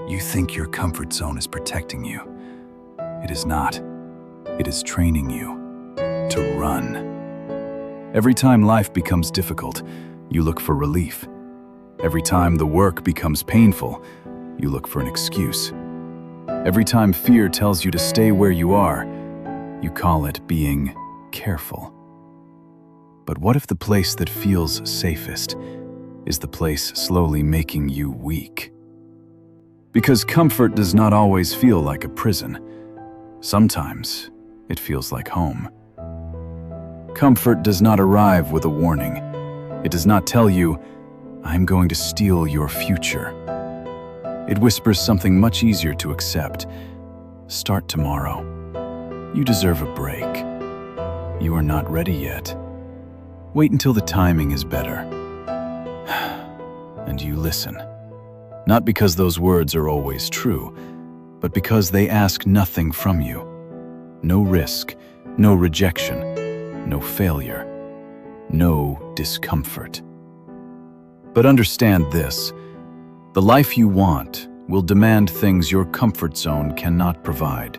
You think your comfort zone is protecting you. It is not. It is training you to run. Every time life becomes difficult, you look for relief. Every time the work becomes painful, you look for an excuse. Every time fear tells you to stay where you are, you call it being careful. But what if the place that feels safest is the place slowly making you weak? Because comfort does not always feel like a prison. Sometimes it feels like home. Comfort does not arrive with a warning. It does not tell you, "I'm going to steal your future." It whispers something much easier to accept. Start tomorrow. You deserve a break. You are not ready yet. Wait until the timing is better. And you listen. Not because those words are always true, but because they ask nothing from you. No risk, no rejection, no failure, no discomfort. But understand this: the life you want will demand things your comfort zone cannot provide.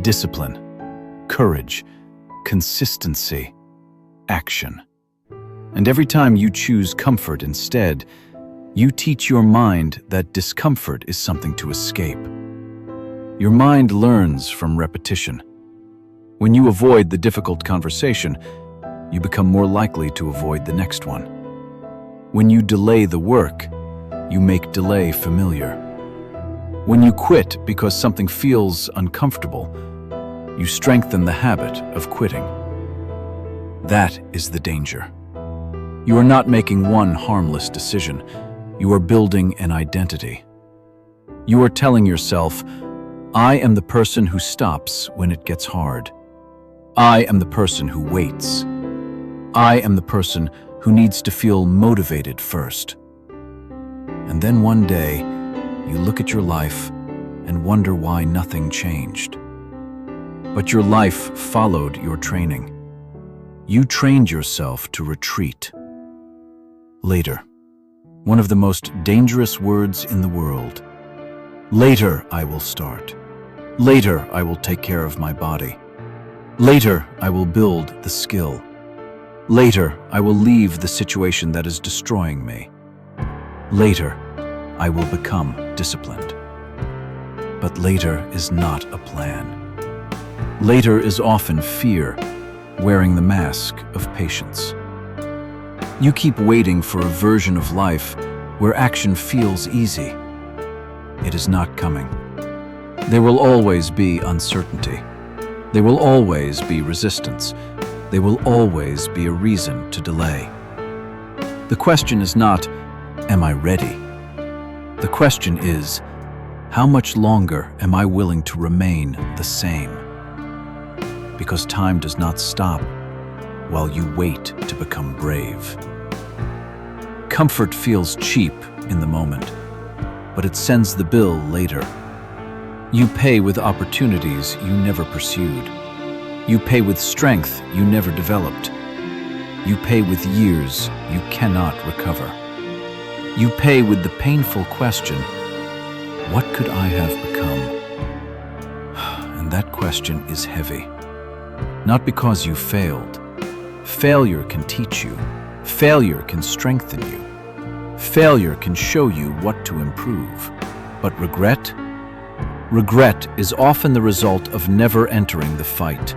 Discipline, courage, consistency, action. And every time you choose comfort instead, you teach your mind that discomfort is something to escape. Your mind learns from repetition. When you avoid the difficult conversation, you become more likely to avoid the next one. When you delay the work, you make delay familiar. When you quit because something feels uncomfortable, you strengthen the habit of quitting. That is the danger. You are not making one harmless decision. You are building an identity. You are telling yourself, "I am the person who stops when it gets hard. I am the person who waits. I am the person who needs to feel motivated first." And then one day, you look at your life and wonder why nothing changed. But your life followed your training. You trained yourself to retreat. Later. One of the most dangerous words in the world. Later I will start. Later I will take care of my body. Later I will build the skill. Later I will leave the situation that is destroying me. Later I will become disciplined. But later is not a plan. Later is often fear, wearing the mask of patience. You keep waiting for a version of life where action feels easy. It is not coming. There will always be uncertainty. There will always be resistance. There will always be a reason to delay. The question is not, "Am I ready?" The question is, how much longer am I willing to remain the same? Because time does not stop while you wait to become brave. Comfort feels cheap in the moment, but it sends the bill later. You pay with opportunities you never pursued. You pay with strength you never developed. You pay with years you cannot recover. You pay with the painful question, what could I have become? And that question is heavy. Not because you failed. Failure can teach you. Failure can strengthen you. Failure can show you what to improve. But regret? Regret is often the result of never entering the fight,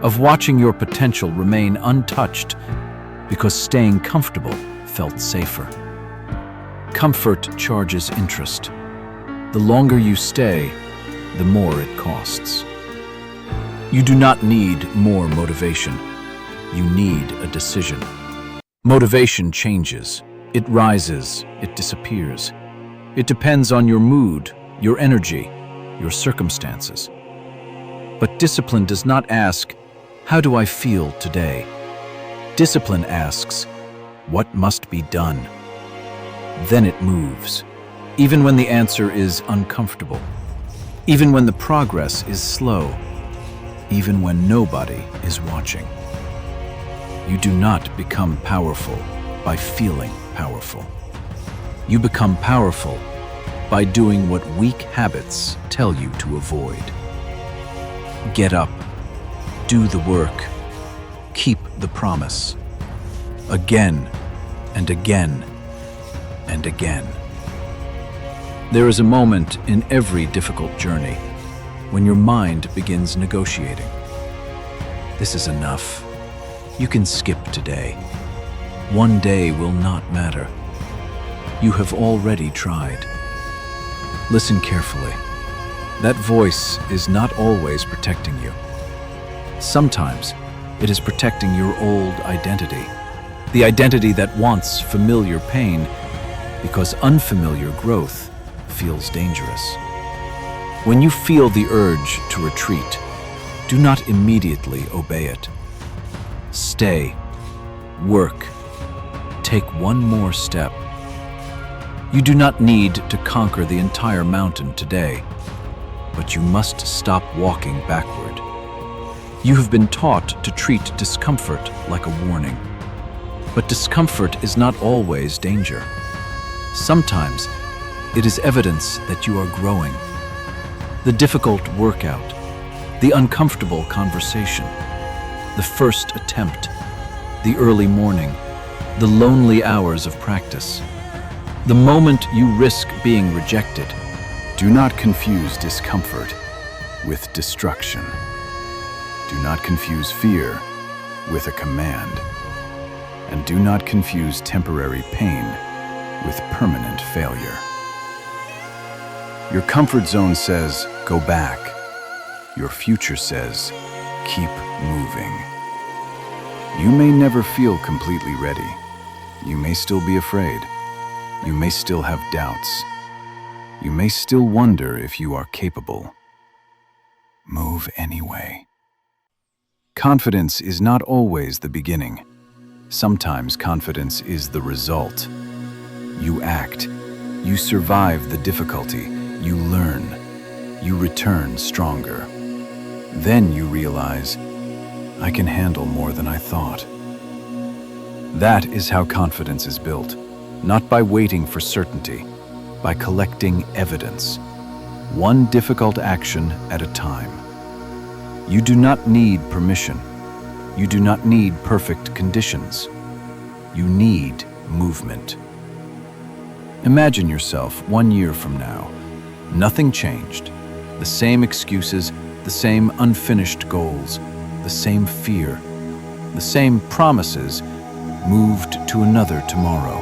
of watching your potential remain untouched because staying comfortable felt safer. Comfort charges interest. The longer you stay, the more it costs. You do not need more motivation. You need a decision. Motivation changes. It rises, it disappears. It depends on your mood, your energy, your circumstances. But discipline does not ask, "How do I feel today?" Discipline asks, "What must be done?" Then it moves, even when the answer is uncomfortable, even when the progress is slow, even when nobody is watching. You do not become powerful by feeling powerful. You become powerful by doing what weak habits tell you to avoid. Get up, do the work, keep the promise. Again and again and again. There is a moment in every difficult journey when your mind begins negotiating. This is enough. You can skip today. One day will not matter. You have already tried. Listen carefully. That voice is not always protecting you. Sometimes it is protecting your old identity, the identity that wants familiar pain because unfamiliar growth feels dangerous. When you feel the urge to retreat, do not immediately obey it. Stay, work, take one more step. You do not need to conquer the entire mountain today, but you must stop walking backward. You have been taught to treat discomfort like a warning, but discomfort is not always danger. Sometimes it is evidence that you are growing. The difficult workout, the uncomfortable conversation, the first attempt, the early morning, the lonely hours of practice, the moment you risk being rejected. Do not confuse discomfort with destruction. Do not confuse fear with a command. And do not confuse temporary pain with permanent failure. Your comfort zone says, go back. Your future says, keep moving. You may never feel completely ready. You may still be afraid. You may still have doubts. You may still wonder if you are capable. Move anyway. Confidence is not always the beginning. Sometimes confidence is the result. You act. You survive the difficulty. You learn. You return stronger. Then you realize, I can handle more than I thought. That is how confidence is built, not by waiting for certainty, by collecting evidence, one difficult action at a time. You do not need permission. You do not need perfect conditions. You need movement. Imagine yourself 1 year from now. Nothing changed. The same excuses, the same unfinished goals, the same fear, the same promises moved to another tomorrow.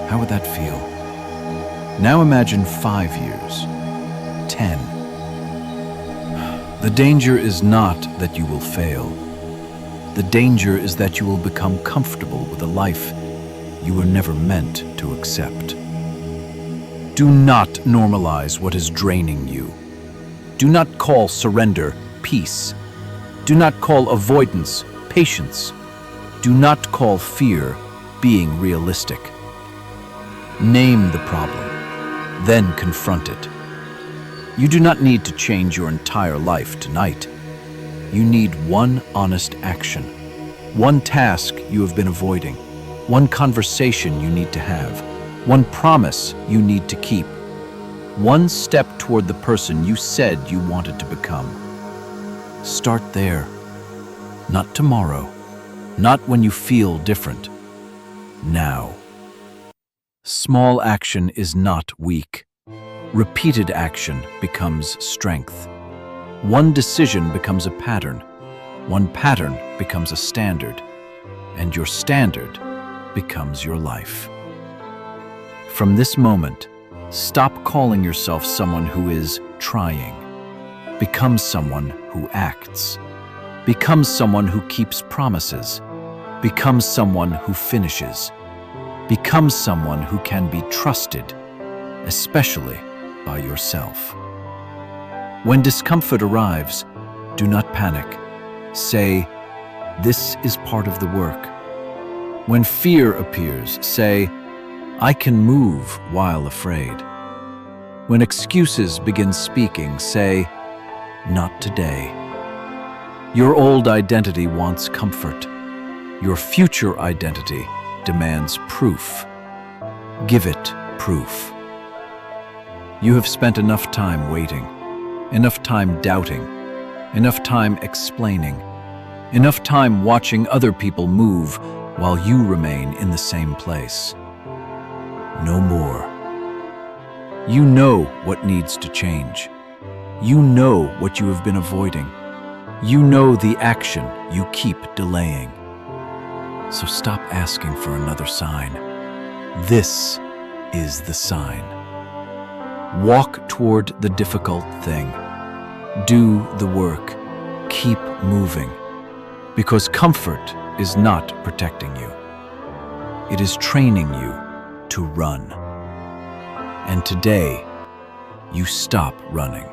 How would that feel? Now imagine 5 years, 10. The danger is not that you will fail. The danger is that you will become comfortable with a life you were never meant to accept. Do not normalize what is draining you. Do not call surrender peace. Do not call avoidance patience. Do not call fear being realistic. Name the problem, then confront it. You do not need to change your entire life tonight. You need one honest action, one task you have been avoiding, one conversation you need to have, one promise you need to keep, one step toward the person you said you wanted to become. Start there. Not tomorrow, not when you feel different. Now. Small action is not weak. Repeated action becomes strength. One decision becomes a pattern. One pattern becomes a standard. And your standard becomes your life. From this moment, stop calling yourself someone who is trying. Become someone who acts. Become someone who keeps promises. Become someone who finishes. Become someone who can be trusted, especially by yourself. When discomfort arrives, do not panic. Say, this is part of the work. When fear appears, say, I can move while afraid. When excuses begin speaking, say, not today. Your old identity wants comfort. Your future identity demands proof. Give it proof. You have spent enough time waiting, enough time doubting, enough time explaining, enough time watching other people move while you remain in the same place. No more. You know what needs to change. You know what you have been avoiding. You know the action you keep delaying. So stop asking for another sign. This is the sign. Walk toward the difficult thing. Do the work. Keep moving. Because comfort is not protecting you. It is training you to run. And today, you stop running.